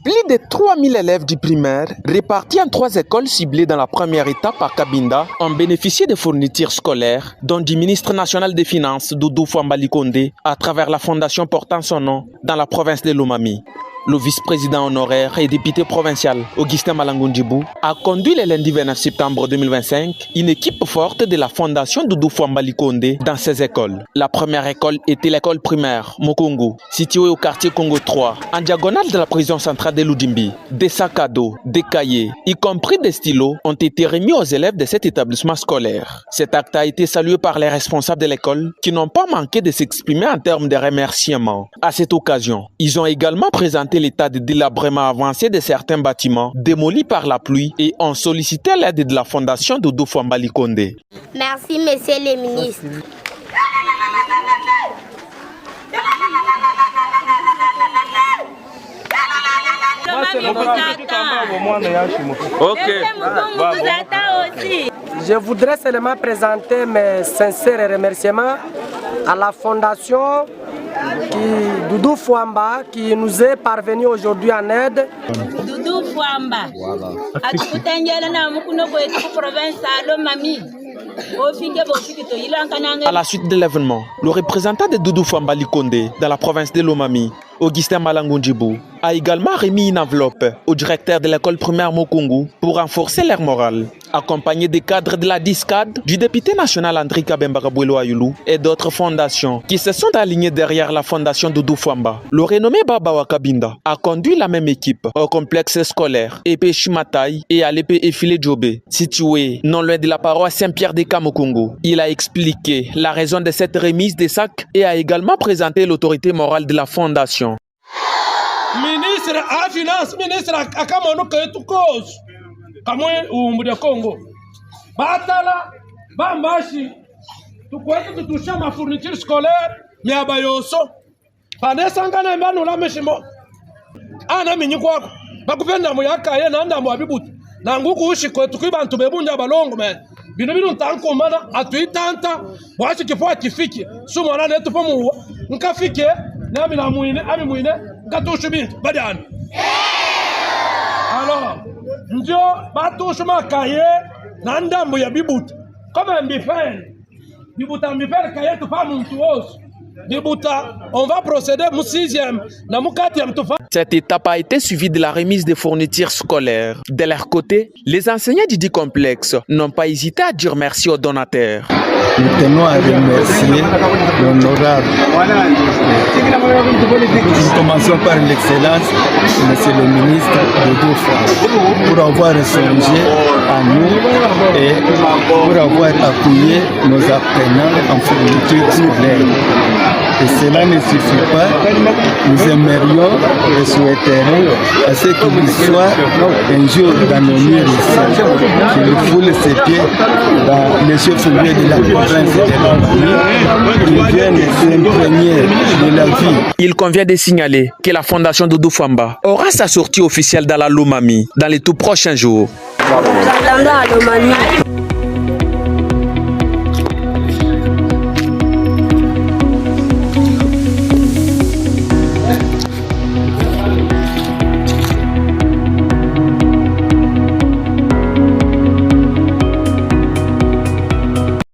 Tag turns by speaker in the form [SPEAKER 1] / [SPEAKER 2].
[SPEAKER 1] Plus de 3000 élèves du primaire, répartis en 3 écoles ciblées dans la première étape à Cabinda, ont bénéficié de fournitures scolaires, dont du ministre national des Finances, Doudou Fouambali Condé, à travers la fondation portant son nom dans la province de Lomami. Le vice-président honoraire et député provincial, Augustin Malangundjibou, a conduit le lundi 29 septembre 2025 une équipe forte de la fondation Doudou Fouambali Condé dans ces écoles. La première école était l'école primaire Mokungu, située au quartier Congo 3, en diagonale de la prison centrale de Loudimbi. Des sacs à dos, des cahiers, y compris des stylos, ont été remis aux élèves de cet établissement scolaire. Cet acte a été salué par les responsables de l'école qui n'ont pas manqué de s'exprimer en termes de remerciements. À cette occasion, ils ont également présenté l'état de délabrement avancé de certains bâtiments démolis par la pluie et ont sollicité l'aide de la fondation Doudou Fouambali Condé.
[SPEAKER 2] Merci, monsieur le ministre.
[SPEAKER 3] Je voudrais seulement présenter mes sincères remerciements à la fondation Doudou Fouamba qui nous est parvenu aujourd'hui en aide.
[SPEAKER 4] Doudou Fouamba.
[SPEAKER 1] À la suite de l'événement, le représentant de Doudou Fouambali Condé dans la province de Lomami, Augustin Malangundjibou, a également remis une enveloppe au directeur de l'école primaire Mokungu pour renforcer leur morale, accompagné des cadres de la DISCAD, du député national André Kabemba-Kabuelo Ayulu et d'autres fondations qui se sont alignées derrière la fondation Doudou Fouamba. Le renommé Baba Wakabinda a conduit la même équipe au complexe scolaire Épée Chimatai et à l'Épée Effilé Djobé, situé non loin de la paroisse Saint-Pierre-des-Cas Mokungu. Il a expliqué la raison de cette remise des sacs et a également présenté l'autorité morale de la fondation.
[SPEAKER 5] Ministre à finance, ministre à Kamono Ketukos, Kamwe ou de Congo. Batala, Bambashi, tu crois que tu touches ma fourniture scolaire, mais à Bayoso. Pendant 5 ans, nous l'avons mis. Ana Minyukwa, Bakupenda Moyaka, Nanda Moabibut, Nanguku Shiko, Tukiban to Bebunja Balong, man. Binubinu Tanko Mana, à Tuitanta, voici qu'il faut à Tifiki, Soumana Netupomu, Nkafike, Namina Mouine, Ami Mouine. Alors, Ndio batouchema kaye nanda mbuya bibut. Comme un bifel. Bibuta bifel kaye tu pas mon tuos. Bibuta, on va procéder au 6e, na mu 4e tu fa.
[SPEAKER 1] Cette étape a été suivie de la remise des fournitures scolaires. De leur côté, les enseignants du dit complexe n'ont pas hésité à dire merci aux donateurs.
[SPEAKER 6] Nous tenons à remercier l'honorable. Nous commençons par l'excellence, monsieur le ministre Doudou Fouamba, pour avoir songé à nous et pour avoir appuyé nos apprenants en fourniture scolaire. Et cela ne suffit pas, nous aimerions et souhaiterions à ce qu'il soit un jour dans nos murs ici, qu'il foule ses pieds dans les chefs-lieux de la province de Lomami, qu'il vienne s'imprégner de la vie.
[SPEAKER 1] Il convient de signaler que la fondation Doudou Fouamba aura sa sortie officielle dans la Lomami dans les tout prochains jours.
[SPEAKER 2] Dans la Lomami.